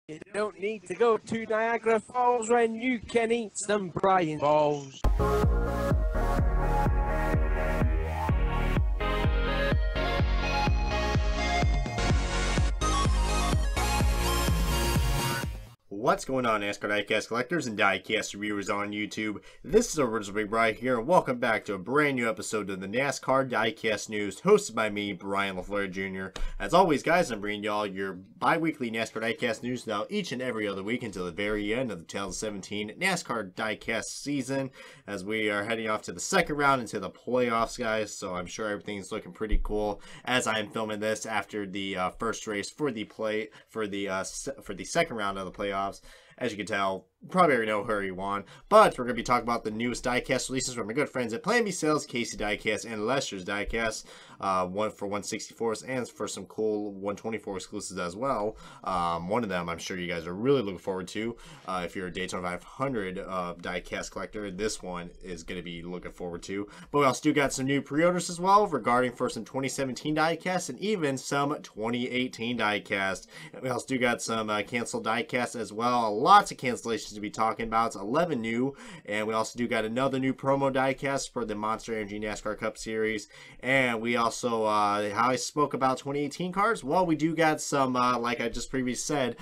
You don't need to go to Niagara Falls when you can eat some Brian balls. What's going on, NASCAR diecast collectors and diecast reviewers on YouTube? This is Original Big Brian here, and welcome back to a brand new episode of the NASCAR Diecast News, hosted by me, Brian LaFleur Jr. As always, guys, I'm bringing y'all your bi-weekly NASCAR Diecast News now each and every other week until the very end of the 2017 NASCAR Diecast season, as we are heading off to the second round into the playoffs, guys. So I'm sure everything's looking pretty cool as I'm filming this after the first race for the second round of the playoffs. As you can tell, probably already know who he won, but we're going to be talking about the newest diecast releases from my good friends at Plan B Sales, Casey Diecast, and Lester's Diecast. One for 164s and for some cool 124 exclusives as well. One of them I'm sure you guys are really looking forward to. If you're a Daytona 500 diecast collector, this one is going to be looking forward to. But we also do got some new pre-orders as well regarding for some 2017 diecast and even some 2018 diecast. And we also do got some canceled diecast as well. Lots of cancellations to be talking about. It's 11 new, and we also do got another new promo diecast for the Monster Energy NASCAR Cup Series. And we also, how I spoke about 2018 cars, well, we do got some, like I just previously said,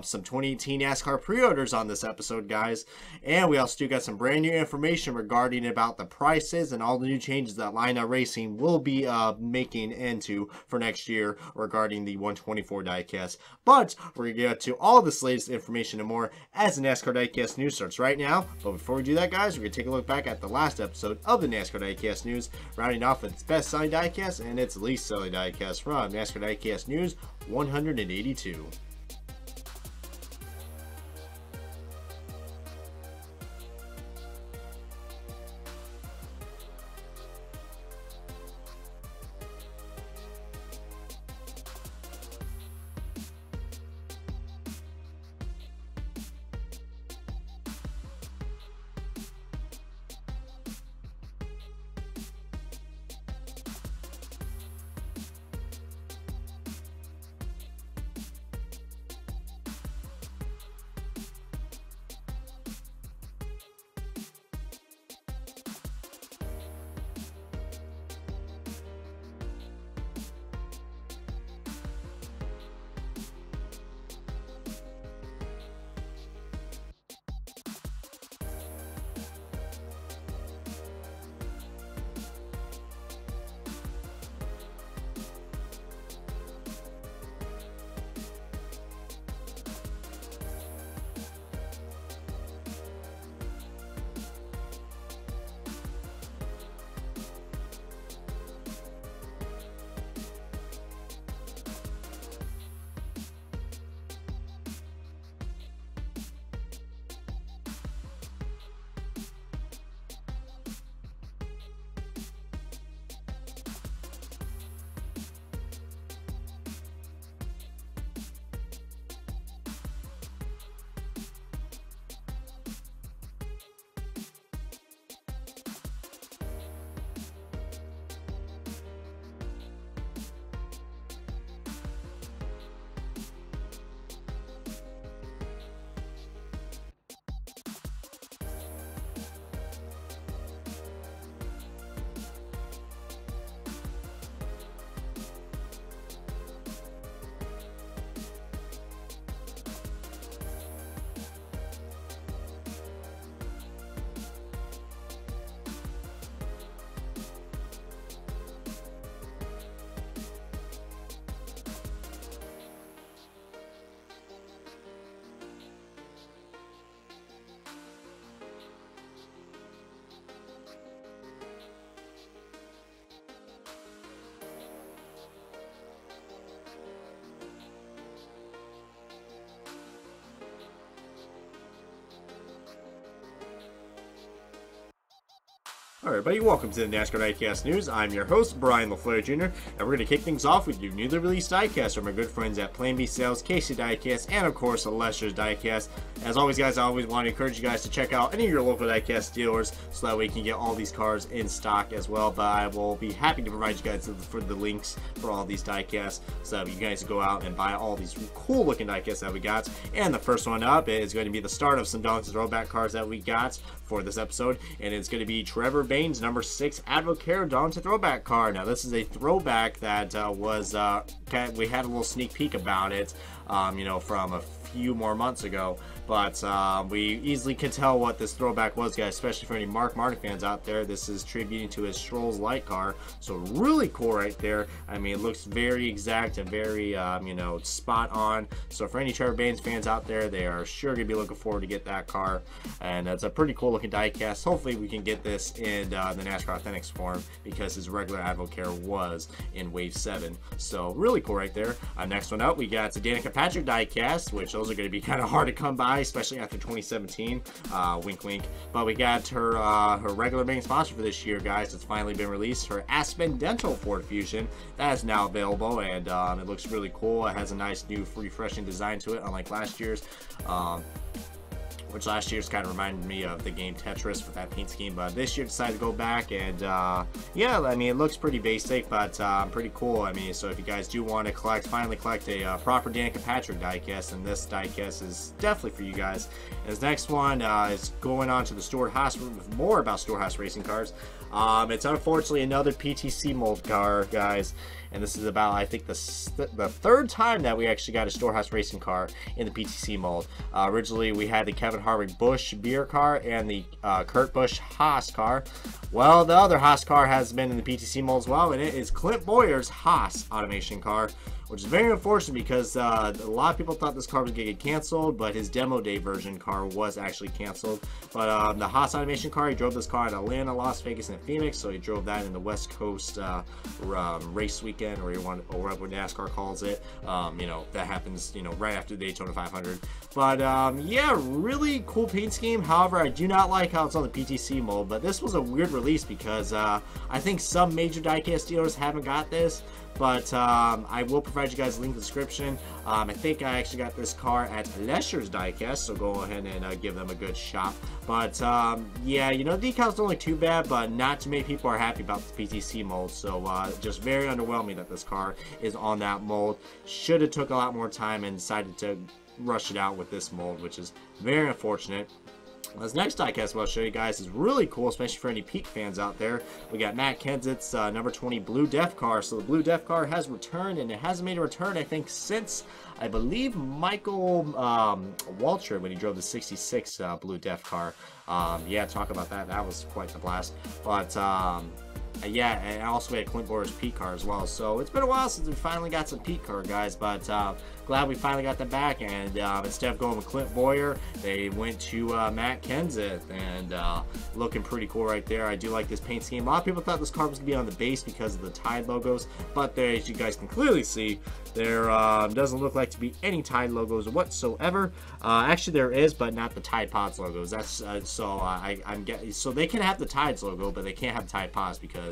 some 2018 NASCAR pre-orders on this episode, guys. And we also do got some brand new information regarding about the prices and all the new changes that Line Racing will be making into for next year regarding the 124 diecast. But we're going to get to all this latest information and more as the NASCAR Diecast News starts right now. But before we do that, guys, we're going to take a look back at the last episode of the NASCAR Diecast News, rounding off with its best selling diecast and its least selling diecast from NASCAR Diecast News 182. Alright everybody, welcome to the NASCAR Diecast News. I'm your host, Brian LaFleur Jr., and we're going to kick things off with your newly released diecast from our good friends at Plan B Sales, Casey Diecast, and of course, Lester's Diecast. As always guys, I always want to encourage you guys to check out any of your local diecast dealers so that way you can get all these cars in stock as well, but I will be happy to provide you guys for the links for all these diecasts so that you guys can go out and buy all these cool looking diecasts that we got. And the first one up is going to be the start of some Don's Throwback cars that we got for this episode, and it's going to be Trevor Bayne's number 6 Advo Car Don's Throwback car. Now this is a throwback that we had a little sneak peek about it, you know, from a few more months ago, but we easily can tell what this throwback was, guys, especially for any Mark Martin fans out there. This is tributing to his Stroll's light car, so really cool right there. I mean, it looks very exact and very you know, spot on. So for any Trevor Baynes fans out there, they are sure to be looking forward to get that car, and it's a pretty cool looking diecast. Hopefully we can get this in the NASCAR Authentics form, because his regular Advo Car was in Wave 7, so really cool right there. Next one up, we got the Danica Patrick diecast, which those are going to be kind of hard to come by, especially after 2017. Wink wink. But we got her her regular main sponsor for this year, guys. It's finally been released. Her Aspen Dental Ford Fusion, that is now available, and it looks really cool. It has a nice new refreshing design to it, unlike last year's, which last year's kind of reminded me of the game Tetris with that paint scheme, but this year decided to go back, and yeah, I mean, it looks pretty basic, but pretty cool. I mean, so if you guys do want to finally collect a proper Danica Patrick diecast, then this diecast is definitely for you guys. And this next one is going on to the Storehouse, more about Storehouse racing cars. It's unfortunately another PTC mold car, guys, and this is about, I think, the third time that we actually got a Storehouse racing car in the PTC mold. Originally we had the Kevin Harvick Busch beer car and the Kurt Busch Haas car. Well, the other Haas car has been in the PTC mold as well, and it is Clint Bowyer's Haas automation car, which is very unfortunate because a lot of people thought this car was going to get canceled, but his demo day version car was actually canceled. But the Haas automation car, he drove this car in Atlanta, Las Vegas, and Phoenix, so he drove that in the West Coast race weekend, or whatever NASCAR calls it. You know, that happens, you know, right after the Daytona 500. But yeah, really cool paint scheme. However, I do not like how it's on the PTC mold, but this was a weird release because I think some major diecast dealers haven't got this. But I will provide you guys a link in the description. I think I actually got this car at Lester's Diecast, so go ahead and give them a good shop. But yeah, you know, decals don't look too bad, but not too many people are happy about the PTC mold. So just very underwhelming that this car is on that mold. Should have took a lot more time and decided to rush it out with this mold, which is very unfortunate. This next diecast I'll show you guys is really cool, especially for any Peak fans out there. We got Matt Kenseth's number 20 Blue Def car. So the Blue Def car has returned, and it hasn't made a return, I think, since, I believe, Michael Waltrip, when he drove the 66 Blue Def car. Yeah, talk about that. That was quite the blast. But yeah, and also we had Clint Bowyer's Pete car as well. So it's been a while since we finally got some Pete car, guys, but glad we finally got them back. And instead of going with Clint Bowyer, they went to Matt Kenseth, and looking pretty cool right there. I do like this paint scheme. A lot of people thought this car was going to be on the base because of the Tide logos, but there, as you guys can clearly see, there doesn't look like to be any Tide logos whatsoever. Actually, there is, but not the Tide Pods logos. That's so I'm getting, so they can have the Tides logo, but they can't have the Tide Pods because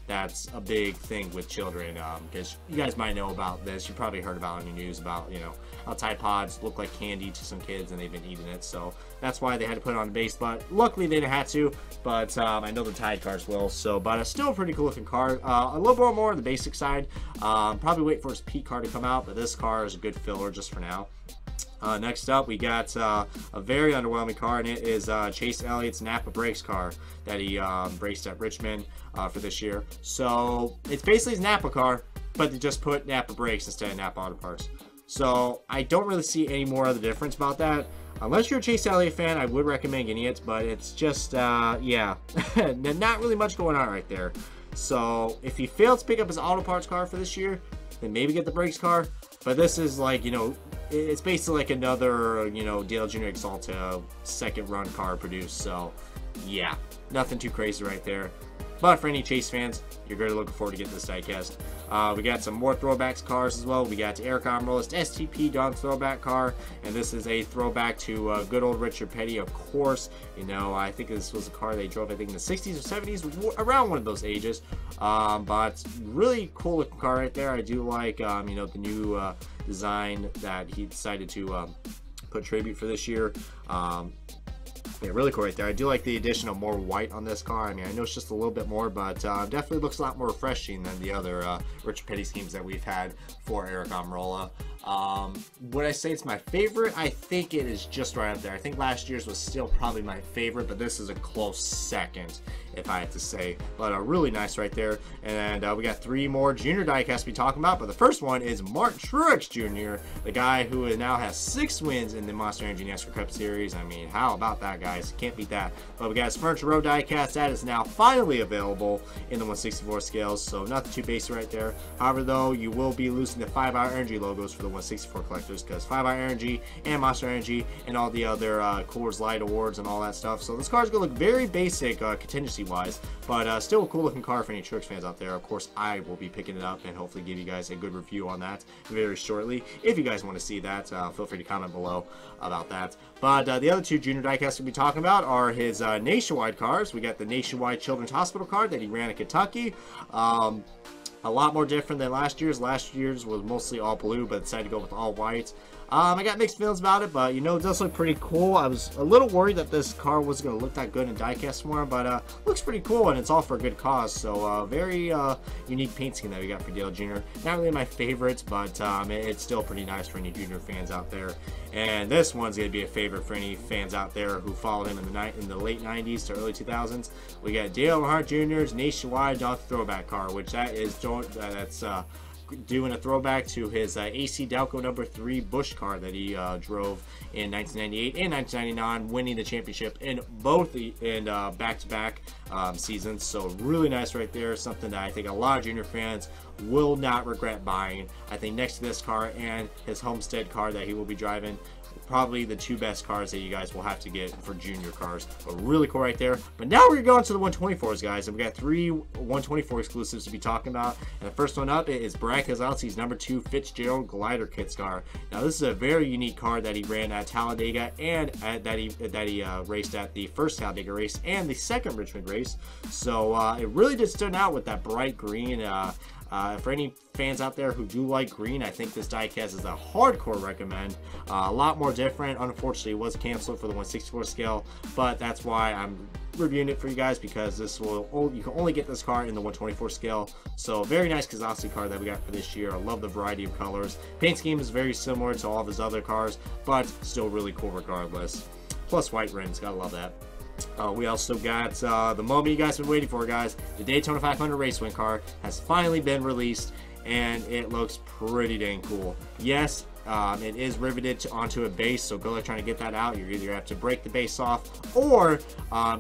that's a big thing with children. Because you guys might know about this. You probably heard about it in the news about, you know, how Tide Pods look like candy to some kids and they've been eating it. So that's why they had to put it on the base. But luckily they didn't have to. But I know the Tide cars will. So, but it's still a pretty cool looking car. A little bit more on the basic side. Probably wait for his Pete car to come out. But this car is a good filler just for now. Next up, we got a very underwhelming car, and it is Chase Elliott's Napa Brakes car that he raced at Richmond for this year. So it's basically his Napa car, but they just put Napa Brakes instead of Napa Auto Parts. So I don't really see any more of the difference about that. Unless you're a Chase Elliott fan, I would recommend getting it, but it's just, yeah, not really much going on right there. So if he failed to pick up his auto parts car for this year, then maybe get the brakes car. But this is like, you know, it's basically like another, you know, Dale Jr. Exalta second run car produced. So yeah, nothing too crazy right there. But for any Chase fans, you're really looking forward to get this diecast. We got some more Throwbacks cars as well. We got Eric Almirola's STP Dawn Throwback car, and this is a throwback to good old Richard Petty, of course. You know, I think this was a car they drove, I think, in the 60s or 70s, around one of those ages. But really cool looking car right there. I do like, you know, the new design that he decided to put tribute for this year. Yeah, really cool right there. I do like the addition of more white on this car. I mean, I know it's just a little bit more, but definitely looks a lot more refreshing than the other Richard Petty schemes that we've had for Eric Almirola. Would I say it's my favorite? I think it is just right up there. I think last year's was still probably my favorite, but this is a close second, if I had to say. But really nice right there. And we got 3 more junior diecasts to be talking about, but the first one is Martin Truex Jr., the guy who now has 6 wins in the Monster Energy NASCAR Cup Series. I mean, how about that, guys? Can't beat that. But we got his Furniture Row diecast that is now finally available in the 164 scales, so nothing too basic right there. However, though, you will be losing the 5-Hour Energy logos for the 164 collectors, because 5-Hour Energy and Monster Energy and all the other Coors Light awards and all that stuff. So this car is going to look very basic contingency wise, but still a cool looking car for any Truex fans out there. Of course, I will be picking it up and hopefully give you guys a good review on that very shortly. If you guys want to see that, feel free to comment below about that. But the other 2 junior diecasts we'll be talking about are his Nationwide cars. We got the Nationwide Children's Hospital card that he ran in Kentucky. A lot more different than last year's. Last year's was mostly all blue, but decided to go with all white. I got mixed feelings about it, but you know, it does look pretty cool. I was a little worried that this car wasn't going to look that good in diecast form, but looks pretty cool, and it's all for a good cause. So very unique paint scheme that we got for Dale Jr. Not really my favorites, but it's still pretty nice for any junior fans out there. And this one's going to be a favorite for any fans out there who followed him in the late 90s to early 2000s. We got Dale Earnhardt Jr.'s Nationwide Dawn Throwback car, which that's doing a throwback to his AC Dalco number 3 Busch car that he drove in 1998 and 1999, winning the championship in both back-to-back seasons. So really nice right there. Something that I think a lot of junior fans will not regret buying. I think next to this car and his Homestead car that he will be driving, probably the 2 best cars that you guys will have to get for junior cars. But really cool right there. But now we're going to the 124s, guys, and we got 3 124 exclusives to be talking about. And the first one up is Brad Keselowski's number 2 Fitzgerald Glider Kits car. Now this is a very unique car that he ran at Talladega and that he raced at the first Talladega race and the second Richmond race. So it really did stand out with that bright green. For any fans out there who do like green, I think this diecast is a hardcore recommend. A lot more different. Unfortunately, it was canceled for the 164 scale, but that's why I'm reviewing it for you guys, because you can only get this car in the 124 scale. So very nice Keselowski car that we got for this year. I love the variety of colors. Paint scheme is very similar to all of his other cars, but still really cool regardless. Plus white rims, gotta love that. We also got the moment you guys have been waiting for, guys. The Daytona 500 Raceway car has finally been released, and it looks pretty dang cool. Yes, it is riveted onto a base, so good luck trying to get that out. You either have to break the base off or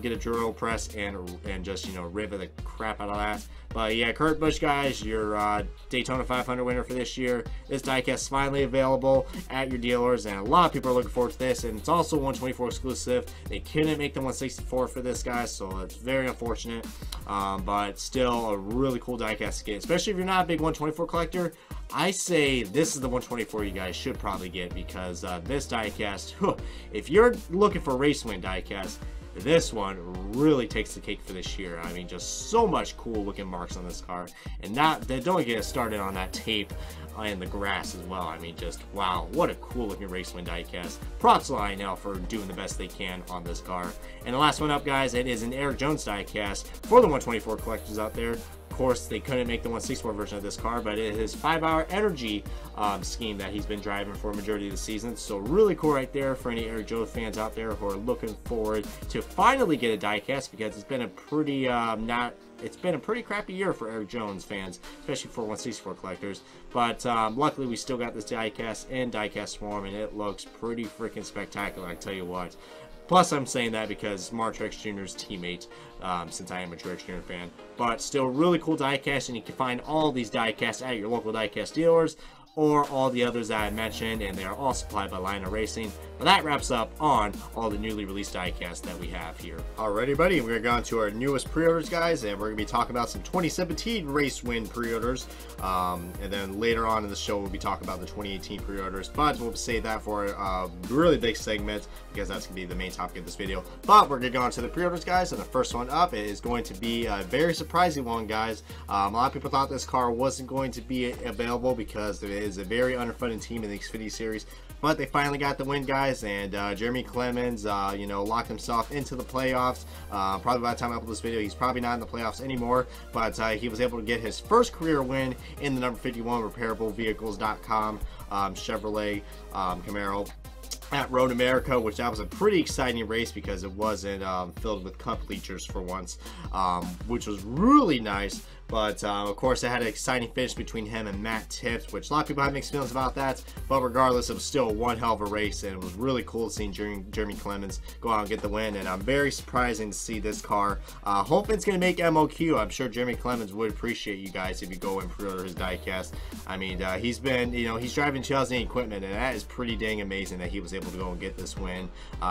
get a drill press and just, you know, rivet the crap out of that. But yeah, Kurt Busch, guys, your Daytona 500 winner for this year. This diecast is finally available at your dealers, and a lot of people are looking forward to this. And it's also 124 exclusive. They couldn't make the 164 for this, guys, so it's very unfortunate. But still a really cool diecast to get, especially if you're not a big 124 collector. I say this is the 124 you guys should probably get, because this diecast, if you're looking for a race win diecast, this one really takes the cake for this year. I mean, just so much cool looking marks on this car, and don't get us started on that tape in the grass as well. I mean, just wow, what a cool looking race win diecast. Props to Lionel for doing the best they can on this car. And the last one up, guys, it is an Eric Jones diecast for the 124 collectors out there. Of course, they couldn't make the 164 version of this car, but it is 5-hour energy scheme that he's been driving for a majority of the season. So really cool right there for any Eric Jones fans out there who are looking forward to finally get a diecast, because it's been a pretty it's been a pretty crappy year for Eric Jones fans, especially for 164 collectors. But luckily, we still got this diecast in diecast form, and it looks pretty freaking spectacular, I tell you what. Plus, I'm saying that because Martin Truex Jr.'s teammate, since I am a Truex Jr. fan. But still really cool diecast, and you can find all these diecasts at your local diecast dealers. or all the others that I mentioned, and they are all supplied by Lionel Racing. But that wraps up on all the newly released diecasts that we have here. Alrighty, buddy, we're going to go on to our newest pre-orders, guys, and we're going to be talking about some 2017 race win pre-orders, and then later on in the show we'll be talking about the 2018 pre-orders, but we'll save that for a really big segment because that's going to be the main topic of this video. But we're going to go on to the pre-orders, guys, and the first one up is going to be a very surprising one, guys. A lot of people thought this car wasn't going to be available because it is a very underfunded team in the Xfinity series, but they finally got the win, guys, and Jeremy Clements, you know, locked himself into the playoffs. Probably by the time I upload this video, he's probably not in the playoffs anymore, but he was able to get his first career win in the number 51 repairablevehicles.com Chevrolet Camaro at Road America, which that was a pretty exciting race because it wasn't filled with cup bleachers for once, which was really nice. But of course, it had an exciting finish between him and Matt Tips, which a lot of people have mixed feelings about that. But regardless, it was still one hell of a race, and it was really cool seeing Jeremy Clements go out and get the win. And I'm very surprising to see this car. Hope it's going to make MOQ. I'm sure Jeremy Clements would appreciate you guys if you go and pre-order his diecast. I mean, he's been, you know, he's driving 2008 equipment, and that is pretty dang amazing that he was able to go and get this win.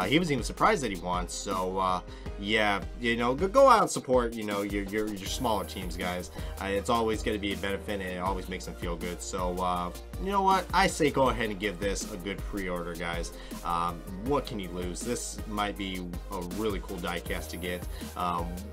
He was even surprised that he won. So yeah, you know, go out and support, you know, your smaller teams, guys. It's always going to be a benefit, and it always makes them feel good. So you know what, I say go ahead and give this a good pre-order, guys. What can you lose? This might be a really cool diecast to get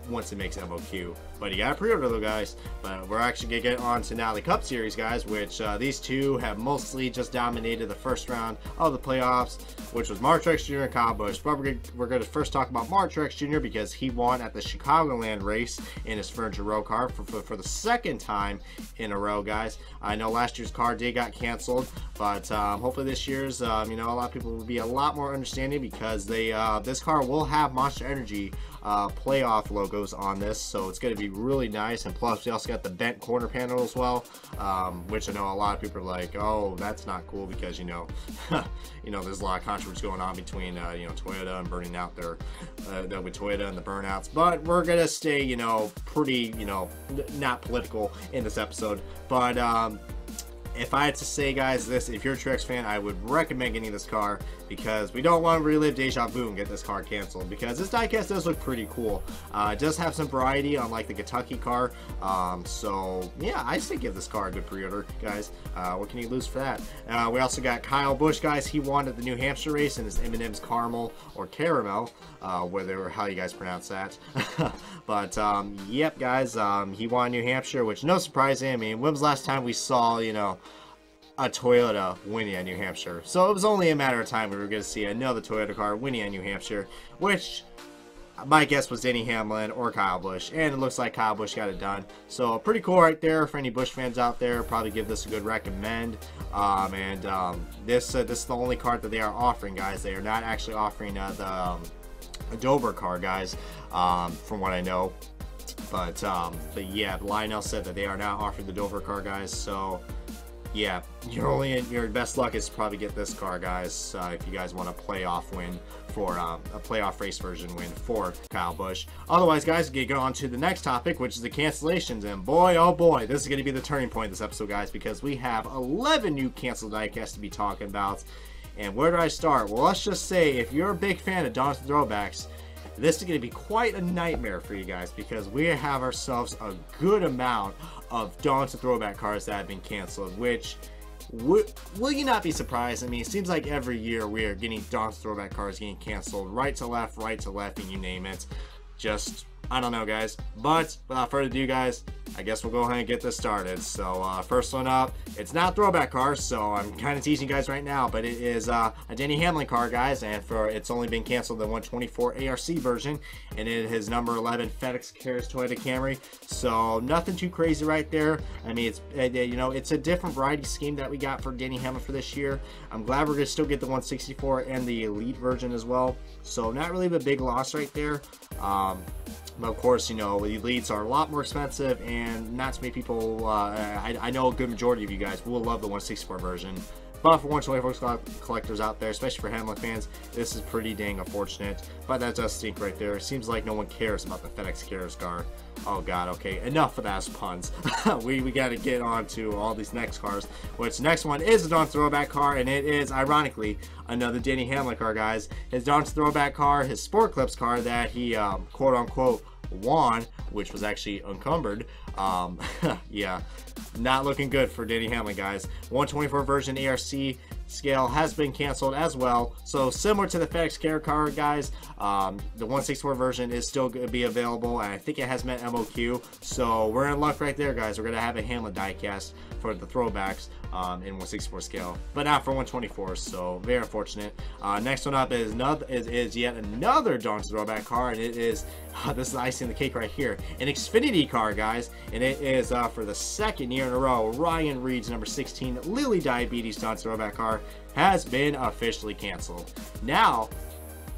once it makes MOQ, but you gotta pre-order though, guys. But we're actually gonna get on to now the Cup Series, guys, which these two have mostly just dominated the first round of the playoffs, which was Mark Truex Jr. and Kyle Busch. But we're gonna first talk about Mark Truex Jr. because he won at the Chicagoland race in his Furniture Row car for the second time in a row, guys. I know last year's car did got canceled, but hopefully this year's, you know, a lot of people will be a lot more understanding because they this car will have Monster Energy playoff logos on this, so it's going to be really nice. And plus, we also got the bent corner panel as well, which I know a lot of people are like, oh, that's not cool because, you know, you know, there's a lot of controversy going on between you know, Toyota and burning out their with Toyota and the burnouts. But we're gonna stay, you know, pretty, you know, not political in this episode. But if I had to say, guys, this, if you're a Truex fan, I would recommend getting this car because we don't want to relive deja vu and get this car canceled, because this diecast does look pretty cool. It does have some variety unlike the Kentucky car, so yeah, I say give this car a good pre-order, guys. What can you lose for that? We also got Kyle Busch, guys. He won at the New Hampshire race in his M&M's Caramel or Caramel, whether how you guys pronounce that. But yep, guys, he won New Hampshire, which no surprise. I mean, when was the last time we saw, you know, a Toyota winning at New Hampshire? So it was only a matter of time we were going to see another Toyota car winning at New Hampshire, which my guess was Denny Hamlin or Kyle Busch, and it looks like Kyle Busch got it done. So pretty cool right there for any Busch fans out there. Probably give this a good recommend. This is the only card that they are offering, guys. They are not actually offering the Dover car, guys, from what I know. But yeah, Lionel said that they are now offering the Dover car, guys. So yeah, your best luck is to probably get this car, guys, if you guys want a playoff win for a playoff race version win for Kyle Busch. Otherwise, guys, we get on to the next topic, which is the cancellations. And boy, oh boy, this is going to be the turning point of this episode, guys, because we have 11 new canceled diecasts to be talking about. And where do I start? Well, let's just say if you're a big fan of Don's Throwbacks, this is going to be quite a nightmare for you guys because we have ourselves a good amount of Don's Throwback cars that have been canceled, which will you not be surprised? I mean, it seems like every year we are getting Don's Throwback cars getting canceled right to left, and you name it. Just, I don't know, guys. But without further ado, guys, I guess we'll go ahead and get this started. So first one up, it's not Throwback cars, so I'm kind of teasing you guys right now, but it is a Denny Hamlin car, guys, and it's only been canceled the 124 ARC version, and it is number 11 FedEx Cares Toyota Camry. So nothing too crazy right there. I mean, it's you know, it's a different variety scheme that we got for Denny Hamlin for this year. I'm glad we're gonna still get the 164 and the Elite version as well. So not really a big loss right there. But of course, you know, the Elites are a lot more expensive, and not too many people, I know a good majority of you guys will love the 164 version, But for 124 collectors out there, especially for Hamlin fans, this is pretty dang unfortunate. But that does stink right there. It seems like no one cares about the FedEx Gase Car. Oh god, okay, enough of those puns. we got to get on to all these next cars, which next one is a Don's Throwback car, and it is, ironically, another Denny Hamlin car, guys. His Don's Throwback car, his Sport Clips car that he, quote-unquote, won, which was actually encumbered. Yeah, not looking good for Denny Hamlin, guys. 124 version ARC scale has been canceled as well. So similar to the FedEx Care car, guys, the 164 version is still going to be available, and I think it has met MOQ. So we're in luck right there, guys. We're going to have a Hamlin diecast for the throwbacks in 164 scale, but not for 124. So very unfortunate. Next one up is yet another Don's Throwback car, and it is this is icing the cake right here, an Xfinity car, guys, and it is for the second year in a row. Ryan Reed's number 16 Lily Diabetes Don's Throwback car has been officially canceled. Now,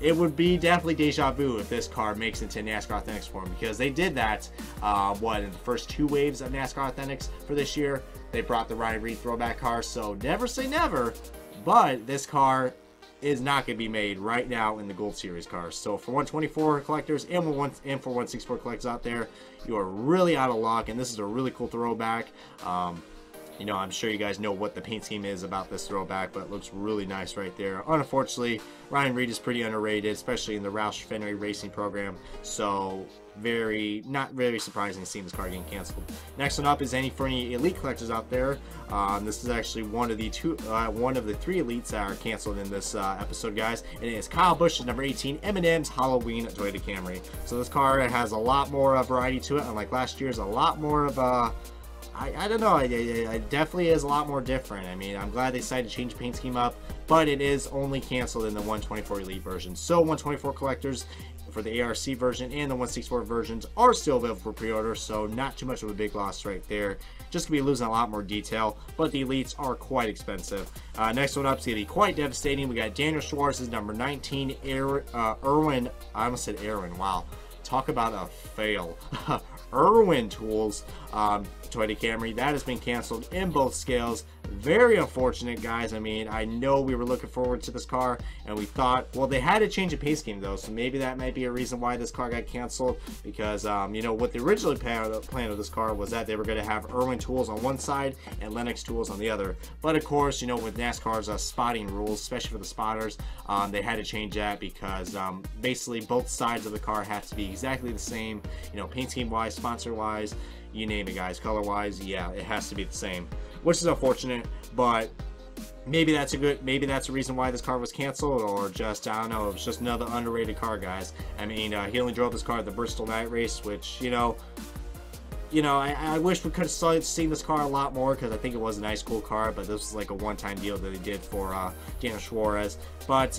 it would be definitely deja vu if this car makes it into NASCAR Authentics form, because they did that, in the first 2 waves of NASCAR Authentics for this year. They brought the Ryan Reed throwback car, so never say never, but this car is not going to be made right now in the Gold Series cars. So for 124 collectors and for 164 collectors out there, you are really out of luck, and this is a really cool throwback. You know, I'm sure you guys know what the paint scheme is about this throwback, but it looks really nice right there. Unfortunately, Ryan Reed is pretty underrated, especially in the Roush Fenway Racing program. So not very surprising seeing this car getting canceled. Next one up is for any elite collectors out there. This is actually one of the 3 elites that are canceled in this episode, guys. And it is Kyle Busch's number 18 M&M's Halloween Toyota Camry. So this car has a lot more variety to it, unlike last year's. A lot more of I don't know, it definitely is a lot more different. I mean, I'm glad they decided to change the paint scheme up, but it is only canceled in the 124 Elite version. So 124 collectors for the ARC version and the 164 versions are still available for pre-order, so not too much of a big loss right there. Just gonna be losing a lot more detail, but the Elites are quite expensive. Next one up is gonna be quite devastating. We got Daniel Suarez's number 19 Irwin. I almost said Aaron. Wow, talk about a fail. Irwin Tools Toyota Camry that has been canceled in both scales. Very unfortunate, guys. I mean, I know we were looking forward to this car, and we thought, well, they had to change the paint scheme though, so maybe that might be a reason why this car got canceled, because you know what the original plan of this car was, that they were going to have Irwin Tools on one side and Lennox Tools on the other. But of course, you know, with NASCAR's spotting rules, especially for the spotters, they had to change that because basically both sides of the car have to be exactly the same, you know, paint scheme wise, sponsor wise, you name it, guys. Color wise, yeah, it has to be the same, which is unfortunate. But maybe that's a reason why this car was canceled, or just, I don't know, it was just another underrated car, guys. I mean, he only drove this car at the Bristol Night Race, which, you know, I wish we could have seen this car a lot more, because I think it was a nice, cool car, but this was like a one-time deal that they did for Daniel Suarez. But,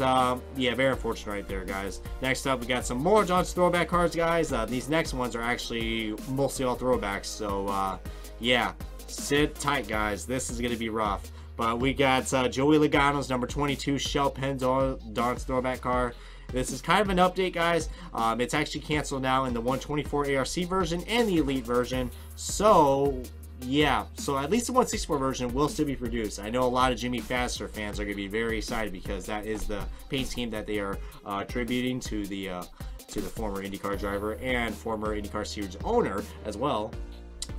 yeah, very unfortunate right there, guys. Next up, we got some more Don's Throwback cars, guys. These next ones are actually mostly all throwbacks, so, yeah, sit tight, guys. This is going to be rough. But we got Joey Logano's number 22 Shell Pen Don's Throwback car. This is kind of an update, guys. It's actually canceled now in the 124 ARC version and the Elite version. So, yeah. So at least the 164 version will still be produced. I know a lot of Jimmie Faster fans are going to be very excited, because that is the paint scheme that they are attributing to the former IndyCar driver and former IndyCar Series owner as well,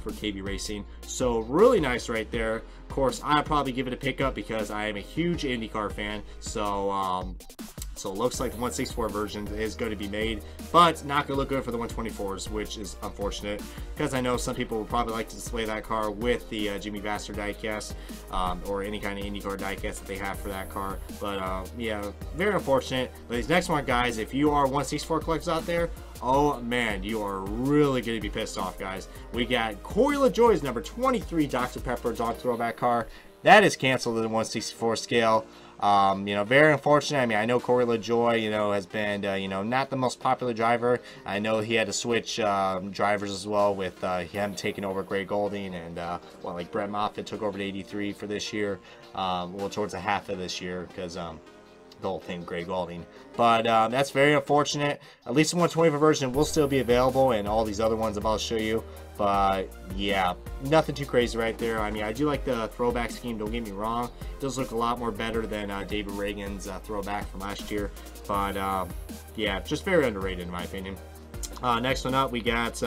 for KB Racing. So really nice right there. Of course, I'll probably give it a pick up because I am a huge IndyCar fan. So so it looks like the 164 version is going to be made, but not going to look good for the 124s, which is unfortunate, because I know some people would probably like to display that car with the Jimmie Vassar diecast, or any kind of IndyCar diecast that they have for that car. But yeah, very unfortunate. But these next one, guys, if you are 164 collectors out there, oh man, you are really going to be pissed off, guys. We got Corey LaJoie's number 23 Dr. Pepper Dog Throwback car. That is canceled in the 164 scale. You know, very unfortunate. I mean, I know Corey LaJoie, you know, has been, you know, not the most popular driver. I know he had to switch drivers as well, with him taking over Gray Golding, and well, like Brett Moffitt took over to 83 for this year, well, towards the half of this year, because the whole thing gray welding. But that's very unfortunate. At least the 124 version will still be available, and all these other ones I'm about to show you. But yeah, nothing too crazy right there. I mean, I do like the throwback scheme, don't get me wrong. It does look a lot more better than David Reagan's throwback from last year. But yeah, just very underrated in my opinion. Next one up, we got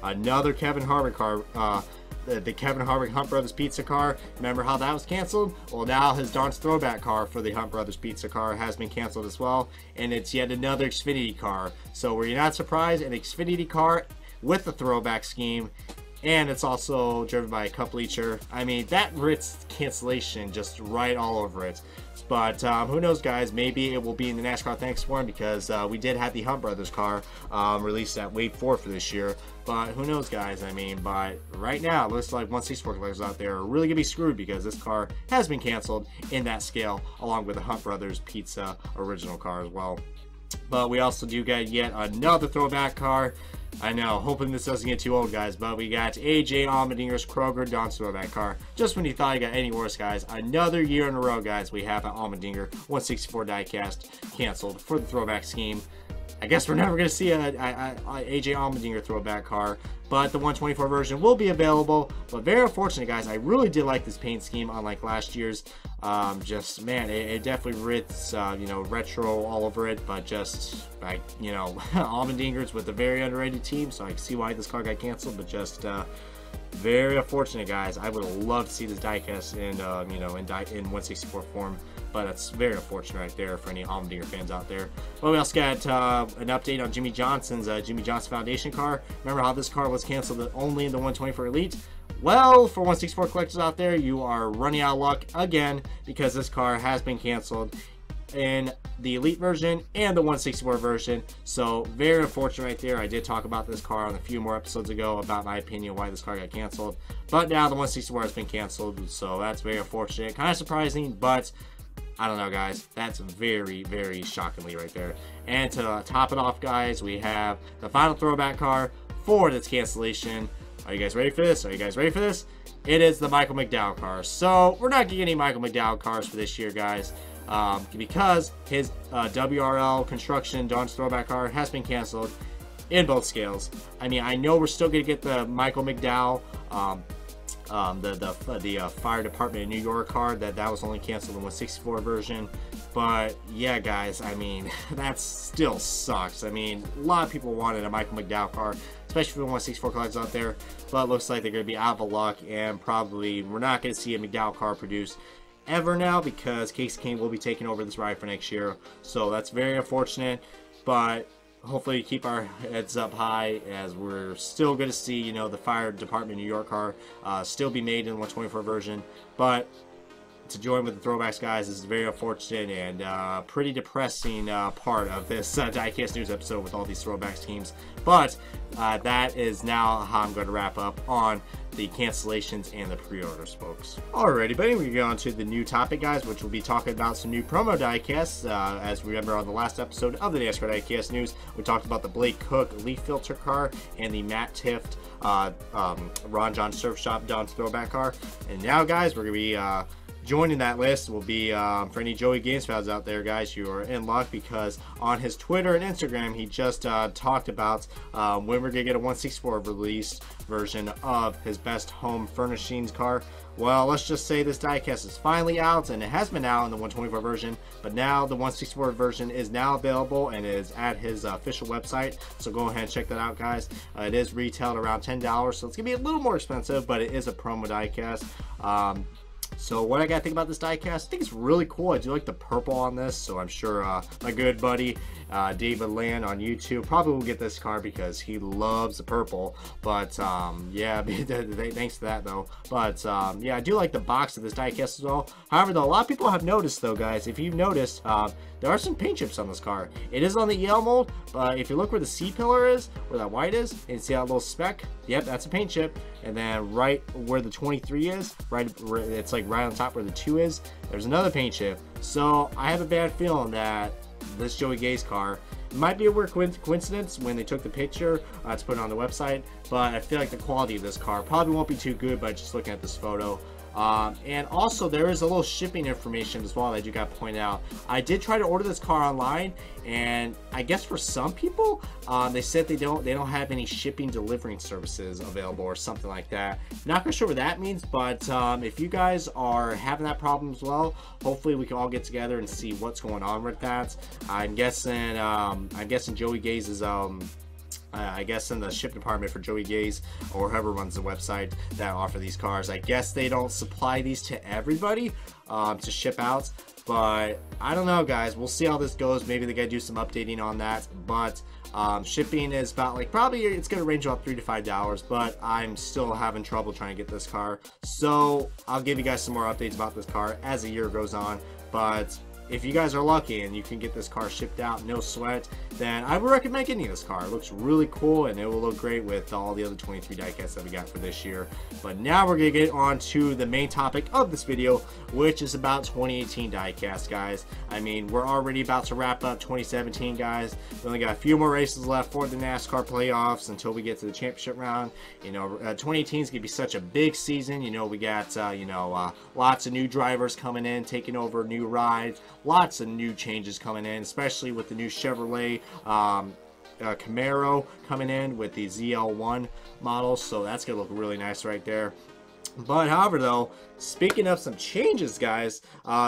another Kevin Harvick car. The Kevin Harvick Hunt Brothers Pizza car. Remember how that was canceled? Well, now his Don's Throwback car for the Hunt Brothers Pizza car has been canceled as well. And it's yet another Xfinity car. So were you not surprised? An Xfinity car with the throwback scheme. And it's also driven by a cup leacher. I mean, that writs cancellation just right all over it. But who knows, guys? Maybe it will be in the NASCAR Thanks Forum, because we did have the Hunt Brothers car released at Wave 4 for this year. But who knows, guys? I mean, but right now, it looks like 164 collectors out there are really going to be screwed, because this car has been canceled in that scale, along with the Hunt Brothers Pizza original car as well. But we also do get yet another throwback car. I know, hoping this doesn't get too old, guys, but we got AJ Allmendinger's Kroger Don's Throwback car. Just when you thought it got any worse, guys, another year in a row, guys, we have an Allmendinger 164 diecast canceled for the throwback scheme. I guess we're never going to see a AJ Allmendinger throwback car, but the 124 version will be available. But very unfortunate, guys. I really did like this paint scheme, unlike last year's. Just, man, it definitely writs, you know, retro all over it, but just, like, you know, Allmendinger's with a very underrated team, so I can see why this car got canceled, but just, very unfortunate, guys. I would love to see this diecast in, you know, in 164 form, but it's very unfortunate right there for any Allmendinger fans out there. But we also got an update on Jimmie Johnson's Jimmie Johnson Foundation car. Remember how this car was canceled only in the 124 Elite? Well, for 164 collectors out there, you are running out of luck again, because this car has been canceled in the Elite version and the 164 version. So very unfortunate right there. I did talk about this car on a few more episodes ago about my opinion why this car got canceled, but now the 164 has been canceled, so that's very unfortunate. Kind of surprising, but I don't know, guys. That's very, very shockingly right there. And to top it off, guys, we have the final throwback car for this cancellation. Are you guys ready for this? Are you guys ready for this? It is the Michael McDowell car. So we're not getting any Michael McDowell cars for this year, guys, because his WRL Construction Don's Throwback car has been canceled in both scales. I mean, I know we're still going to get the Michael McDowell, the Fire Department of New York car that was only canceled in the 164 version. But yeah, guys, I mean, that still sucks. I mean, a lot of people wanted a Michael McDowell car, especially for the 164 collectors out there, but it looks like they're going to be out of luck, and probably we're not going to see a McDowell car produced ever now, because Gase Car will be taking over this ride for next year. So that's very unfortunate, but hopefully keep our heads up high, as we're still going to see, you know, the Fire Department of New York car still be made in the 124 version. But to join with the throwbacks, guys, this is very unfortunate and pretty depressing part of this diecast news episode with all these throwback teams. But that is now how I'm going to wrap up on the cancellations and the pre-orders, folks. Alrighty, buddy, we go on to the new topic, guys, which we'll be talking about some new promo diecasts. As we remember on the last episode of the NASCAR Diecast News, we talked about the Blake Cook Leaf Filter car and the Matt Tifft Ron John Surf Shop Don's Throwback car. And now, guys, we're going to be joining that list will be, for any Joey Games fans out there, guys, you are in luck, because on his Twitter and Instagram, he just talked about when we're going to get a 164 released version of his best home furnishings car. Well, let's just say this diecast is finally out, and it has been out in the 124 version, but now the 164 version is now available and is at his official website, so go ahead and check that out, guys. It is retailed around $10, so it's going to be a little more expensive, but it is a promo diecast. So what I gotta think about this diecast, I think it's really cool. I do like the purple on this, so I'm sure my good buddy David Land on YouTube probably will get this car because he loves the purple. But yeah, thanks to that though. But yeah, I do like the box of this diecast as well. However, though, a lot of people have noticed though, guys, if you've noticed, there are some paint chips on this car. It is on the EL mold, but if you look where the C pillar is, where that white is, and see that little speck, yep, that's a paint chip. And then right where the 23 is, right, it's like right on top where the 2 is, there's another paint chip. So I have a bad feeling that this Joey Gase car might be a weird coincidence when they took the picture to put it on the website, but I feel like the quality of this car probably won't be too good by just looking at this photo. And also there is a little shipping information as well that you got to point out. I did try to order this car online, and I guess for some people they said they don't have any shipping delivering services available or something like that. Not quite sure what that means, but if you guys are having that problem as well, hopefully we can all get together and see what's going on with that. I'm guessing Joey Gase is I guess in the ship department for Joey Gase, or whoever runs the website that offer these cars, I guess they don't supply these to everybody to ship out. But I don't know, guys. We'll see how this goes. Maybe they gotta do some updating on that. But shipping is about, like, probably it's gonna range about $3 to $5. But I'm still having trouble trying to get this car. So I'll give you guys some more updates about this car as the year goes on. But if you guys are lucky and you can get this car shipped out, no sweat, then I would recommend getting this car. It looks really cool, and it will look great with all the other 23 diecasts that we got for this year. But now we're going to get on to the main topic of this video, which is about 2018 diecast, guys. I mean, we're already about to wrap up 2017, guys. We only got a few more races left for the NASCAR playoffs until we get to the championship round. You know, 2018 is going to be such a big season. You know, we got, lots of new drivers coming in, taking over new rides. Lots of new changes coming in, especially with the new Chevrolet Camaro coming in with the ZL1 model. So that's going to look really nice right there. But however, though, speaking of some changes, guys,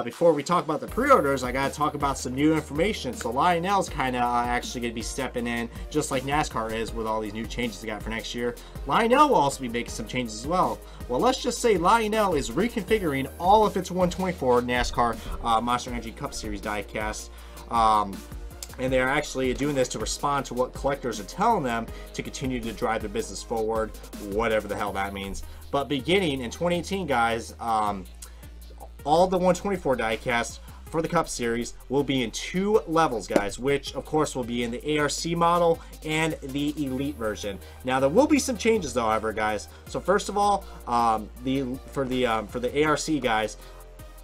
before we talk about the pre-orders, I got to talk about some new information. So Lionel's kind of actually going to be stepping in, just like NASCAR is with all these new changes they got for next year. Lionel will also be making some changes as well. Well, let's just say Lionel is reconfiguring all of its 124 NASCAR Monster Energy Cup Series diecast. And they're actually doing this to respond to what collectors are telling them to continue to drive their business forward, whatever the hell that means. But beginning in 2018, guys, all the 124 diecasts for the Cup Series will be in 2 levels, guys, which of course will be in the ARC model and the Elite version. Now there will be some changes, though, however, guys. So first of all, for the ARC, guys,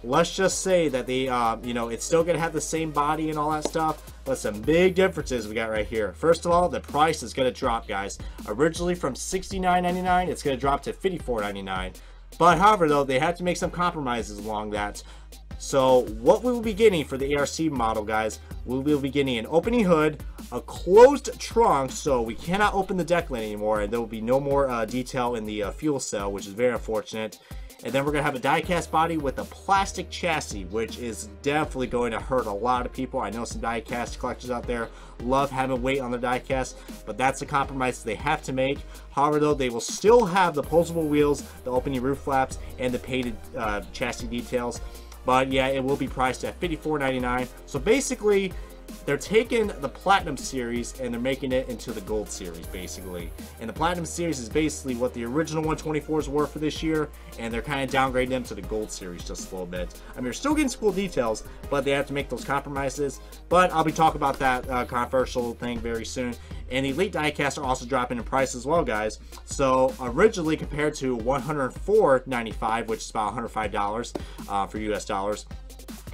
let's just say that they, it's still gonna have the same body and all that stuff, but some big differences we got right here. First of all, the price is gonna drop, guys. Originally from $69.99, it's gonna drop to $54.99. But however, though, they have to make some compromises along that. So what we will be getting for the ARC model, guys, we will be getting an opening hood, a closed trunk, so we cannot open the deck lid anymore, and there will be no more detail in the fuel cell, which is very unfortunate. And then we're going to have a diecast body with a plastic chassis, which is definitely going to hurt a lot of people. I know some diecast collectors out there love having weight on their diecast, but that's a compromise they have to make. However, though, they will still have the posable wheels, the opening roof flaps, and the painted chassis details. But yeah, it will be priced at $54.99. So basically, they're taking the Platinum Series and they're making it into the Gold Series, basically. And the Platinum Series is basically what the original 124s were for this year, and they're kind of downgrading them to the Gold Series just a little bit. I mean, they're still getting some cool details, but they have to make those compromises. But I'll be talking about that controversial thing very soon. And the Elite diecasts are also dropping in price as well, guys. So originally compared to $104.95, which is about $105 for US dollars,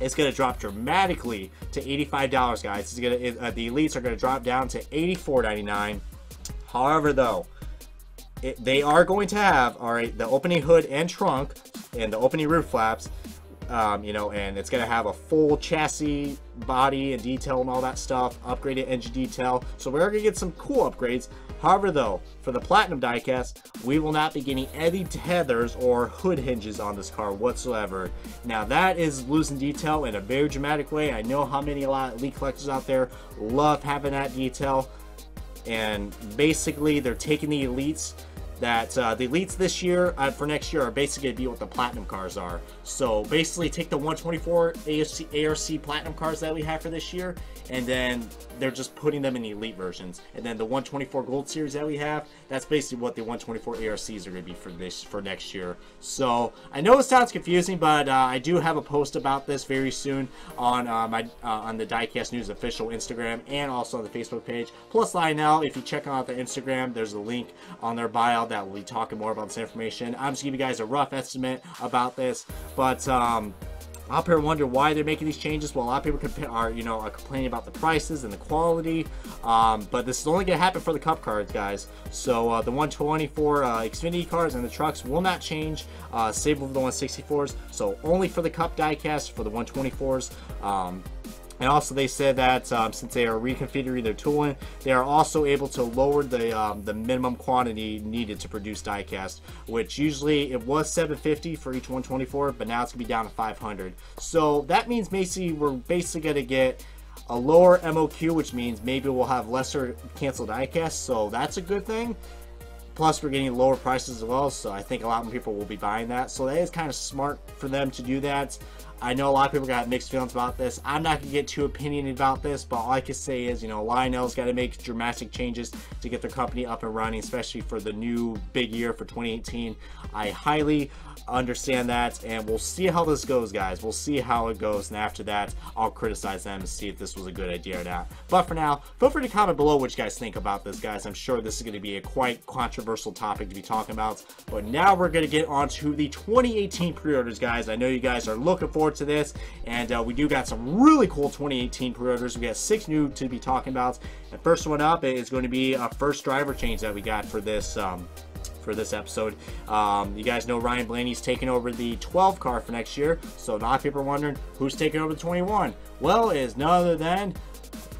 it's going to drop dramatically to $85, guys. It's gonna, the Elites are going to drop down to $84.99. However, though, they are going to have, the opening hood and trunk and the opening roof flaps, and it's going to have a full chassis, body, and detail and all that stuff, upgraded engine detail. So we're going to get some cool upgrades. However, though, for the Platinum diecast, we will not be getting any tethers or hood hinges on this car whatsoever. Now, that is losing detail in a very dramatic way. I know how a lot of Elite collectors out there love having that detail. And basically, they're taking the Elites that the Elites this year, for next year, are basically going to be what the Platinum cars are. So basically take the 124 ARC Platinum cars that we have for this year, and then they're just putting them in the Elite versions. And then the 124 Gold Series that we have, that's basically what the 124 ARCs are going to be for next year. So I know it sounds confusing, but I do have a post about this very soon on on the Diecast News official Instagram and also on the Facebook page. Plus, Lionel, if you check out the Instagram, there's a link on their bio that will be talking more about this information. I'm just giving you guys a rough estimate about this, but A lot of people wonder why they're making these changes. Well, a lot of people are complaining about the prices and the quality, but this is only going to happen for the Cup cars, guys. So the 124 Xfinity cars and the trucks will not change. Same with the 164s. So only for the Cup diecast for the 124s. And also they said that since they are reconfiguring their tooling, they are also able to lower the minimum quantity needed to produce diecast, which usually it was 750 for each 124, but now it's gonna be down to 500. So that means basically we're basically gonna get a lower MOQ, which means maybe we'll have lesser canceled diecast. So that's a good thing. Plus, we're getting lower prices as well, so I think a lot more people will be buying that. So that is kind of smart for them to do that. I know a lot of people got mixed feelings about this. I'm not going to get too opinionated about this, but all I can say is, Lionel's got to make dramatic changes to get their company up and running, especially for the new big year for 2018. I highly understand that, and we'll see how this goes, guys. We'll see how it goes, and after that, I'll criticize them and see if this was a good idea or not. But for now, feel free to comment below what you guys think about this, guys. I'm sure this is going to be a quite controversial topic to be talking about. But now we're going to get on to the 2018 pre-orders, guys. I know you guys are looking forward to this, and we do got some really cool 2018 pre-orders. We got 6 new to be talking about. The first one up is going to be a first driver change that we got for this episode. You guys know Ryan Blaney's taking over the 12 car for next year, so a lot of people are wondering who's taking over the 21. Well, it is none other than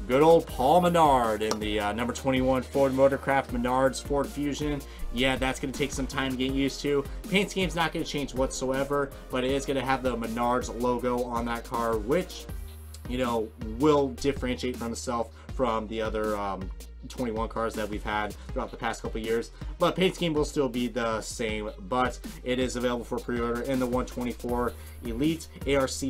good old Paul Menard in the number 21 Ford Motorcraft Menards Ford Fusion. Yeah, that's going to take some time to get used to. Paint scheme's not going to change whatsoever, but it is going to have the Menards logo on that car, which will differentiate from itself from the other 21 cars that we've had throughout the past couple years. But paint scheme will still be the same, but it is available for pre-order in the 124 Elite, ARC,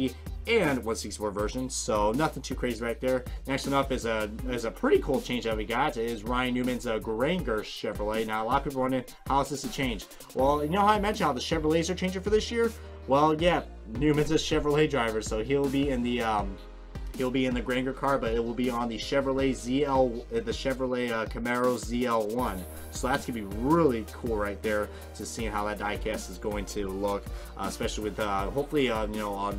and 164 version, so nothing too crazy right there. Next one up is a pretty cool change that we got. It is Ryan Newman's Granger Chevrolet. Now, a lot of people are wondering, how is this a change? Well, you know how I mentioned how the Chevrolets are changing for this year? Well, yeah, Newman's a Chevrolet driver, so he'll be in the Granger car, but it will be on the Chevrolet Camaro ZL1. So that's gonna be really cool right there to see how that diecast is going to look, especially with hopefully on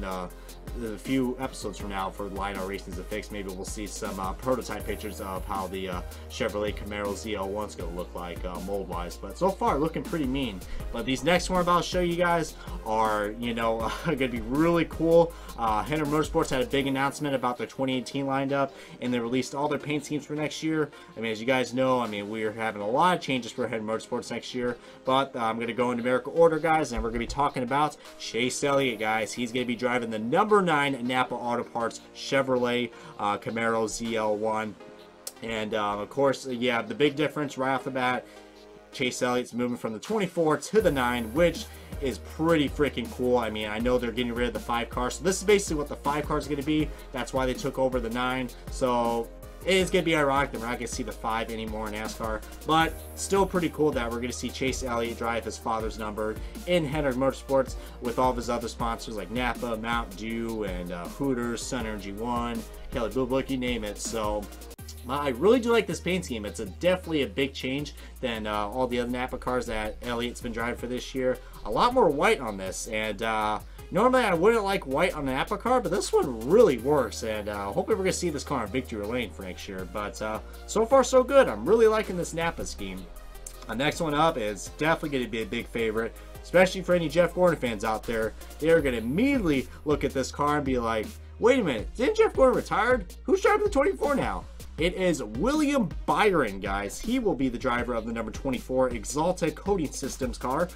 a few episodes from now for Lionel Racing's a fix. Maybe we'll see some prototype pictures of how the Chevrolet Camaro ZL1 is going to look like mold wise, but so far looking pretty mean. But these next one I'm about to show you guys are going to be really cool. Hendrick Motorsports had a big announcement about their 2018 lined up, and they released all their paint schemes for next year. I mean, as you guys know, we're having a lot of changes for Hendrick Motorsports next year, but I'm going to go in numerical order, guys, and we're going to be talking about Chase Elliott, guys. He's going to be driving the number 9 Napa Auto Parts Chevrolet Camaro ZL1. And of course, yeah, the big difference right off the bat, Chase Elliott's moving from the 24 to the 9, which is pretty freaking cool. I mean, I know they're getting rid of the 5 car, so this is basically what the 5 car is going to be. That's why they took over the 9. So it is going to be ironic that we're not going to see the 5 anymore in NASCAR, but still pretty cool that we're going to see Chase Elliott drive his father's number in Hendrick Motorsports with all of his other sponsors like Napa, Mount Dew, and Hooters, Sun Energy One, Kelly Blue Book, you name it. So I really do like this paint scheme. It's definitely a big change than all the other Napa cars that Elliott's been driving for this year. A lot more white on this, and normally I wouldn't like white on an Napa car, but this one really works, and hopefully we're going to see this car in Victory Lane for next year. But so far so good. I'm really liking this Napa scheme. Next one up is definitely going to be a big favorite, especially for any Jeff Gordon fans out there. They're going to immediately look at this car and be like, wait a minute, didn't Jeff Gordon retire? Who's driving the 24 now? It is William Byron, guys. He will be the driver of the number 24 Exalta Coating Systems car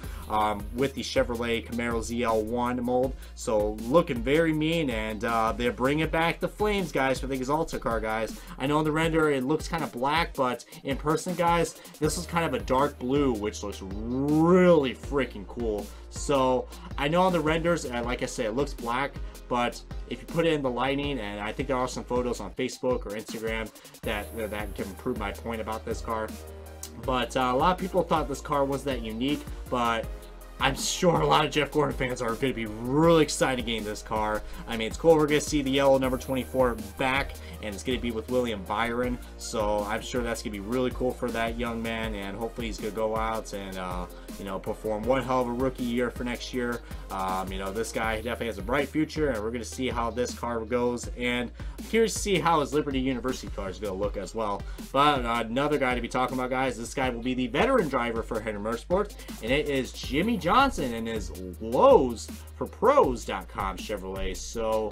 with the Chevrolet Camaro ZL1 mold. So looking very mean, and they're bringing back the flames, guys, for the Exalta car, guys. I know in the render it looks kind of black, but in person, guys, this is kind of a dark blue, which looks really freaking cool. So I know on the renders, like I said, it looks black, but if you put it in the lighting, and I think there are some photos on Facebook or Instagram that can prove my point about this car. But a lot of people thought this car was that unique, but I'm sure a lot of Jeff Gordon fans are going to be really excited getting this car. I mean, it's cool. We're going to see the yellow number 24 back, and it's going to be with William Byron. So I'm sure that's going to be really cool for that young man, and hopefully he's going to go out and you know, perform one hell of a rookie year for next year. You know, this guy definitely has a bright future, and we're going to see how this car goes. And I'm curious to see how his Liberty University car is going to look as well. But another guy to be talking about, guys, this guy will be the veteran driver for Henry Motorsports, and it is Jimmie Johnson and his Lowe's for Pros.com Chevrolet. So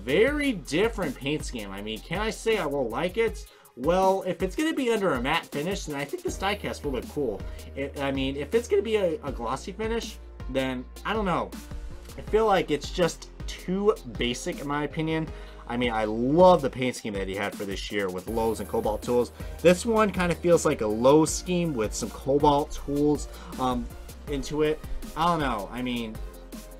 very different paint scheme. I mean, can I say I will like it? Well, if it's going to be under a matte finish, then I think this diecast will look cool. I mean, if it's going to be a glossy finish, then I don't know. I feel like it's just too basic in my opinion. I mean, I love the paint scheme that he had for this year with Lowe's and Cobalt tools. This one kind of feels like a Lowe's scheme with some Cobalt tools into it. I don't know. I mean,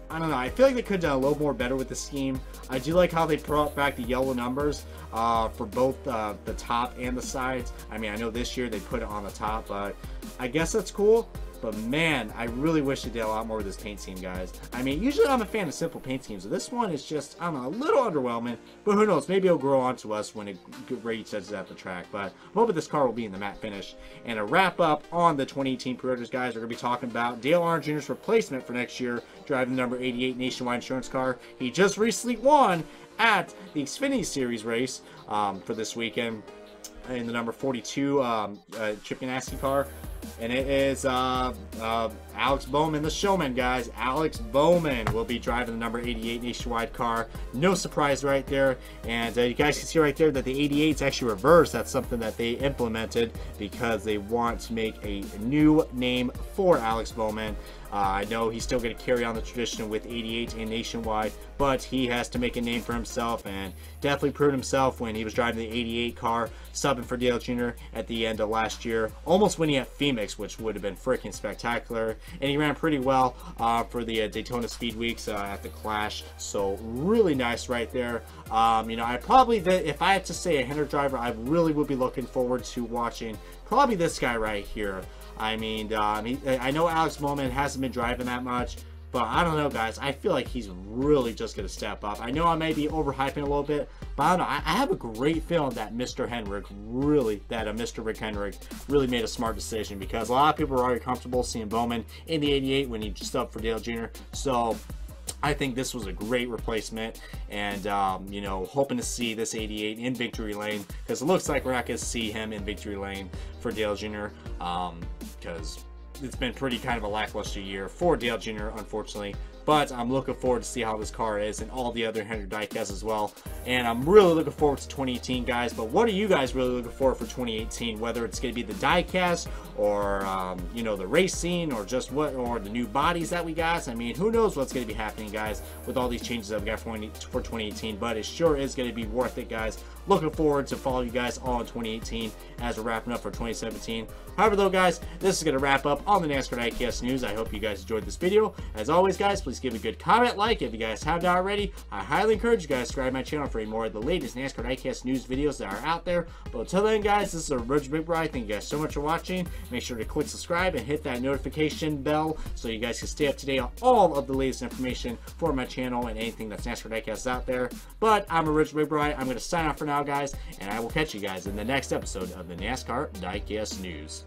I don't know. I feel like they could have done a little more better with the scheme. I do like how they brought back the yellow numbers for both the top and the sides. I mean, I know this year they put it on the top, but I guess that's cool. But man, I really wish they did a lot more with this paint scheme, guys. I mean, usually I'm a fan of simple paint schemes, so this one is just, I don't know, a little underwhelming. But who knows? Maybe it'll grow onto us when it rates us at the track. But I'm hoping this car will be in the matte finish. And a wrap up on the 2018 Preorders, guys. We're going to be talking about Dale Earnhardt Jr.'s replacement for next year, driving the number 88 Nationwide Insurance car. He just recently won at the Xfinity Series race for this weekend in the number 42 Chip Ganassi car. And it is Alex Bowman, the showman, guys. Alex Bowman will be driving the number 88 Nationwide car. No surprise right there. And you guys can see right there that the 88 is actually reversed. That's something that they implemented because they want to make a new name for Alex Bowman. I know he's still going to carry on the tradition with 88 and Nationwide, but he has to make a name for himself, and definitely proved himself when he was driving the 88 car, subbing for Dale Jr. at the end of last year, almost winning at Phoenix, which would have been freaking spectacular. And he ran pretty well for the Daytona Speed Weeks at the Clash, so really nice right there. You know, I probably, if I had to say a Henry driver, I really would be looking forward to watching probably this guy right here. I mean, I know Alex Bowman hasn't been driving that much, but I don't know, guys. I feel like he's really just going to step up. I know I may be overhyping a little bit, but I don't know. I have a great feeling that Mr. Henrik Mr. Rick Henrik really made a smart decision, because a lot of people are already comfortable seeing Bowman in the 88 when he subbed for Dale Jr. So I think this was a great replacement, and you know, hoping to see this 88 in victory lane, because it looks like we're not going to see him in victory lane for Dale Jr. Because it's been pretty kind of a lackluster year for Dale Jr., unfortunately. But I'm looking forward to see how this car is and all the other Henry diecasts as well. And I'm really looking forward to 2018, guys. But what are you guys really looking for 2018? Whether it's going to be the diecast or, you know, the racing or just what, or the new bodies that we got. I mean, who knows what's going to be happening, guys, with all these changes that we got for 2018. But it sure is going to be worth it, guys. Looking forward to follow you guys all in 2018 as we're wrapping up for 2017. However, though, guys, this is going to wrap up on the NASCAR Diecast News. I hope you guys enjoyed this video. As always, guys, please give a good comment, like if you guys have not already. I highly encourage you guys to subscribe to my channel for more of the latest NASCAR Diecast News videos that are out there. But until then, guys, this is a Virginie Big Bro. Thank you guys so much for watching. Make sure to click subscribe and hit that notification bell so you guys can stay up to date on all of the latest information for my channel and anything that's NASCAR Diecast out there. But I'm a Virginie Big Bro. I'm going to sign off for now, guys, and I will catch you guys in the next episode of the NASCAR Diecast News.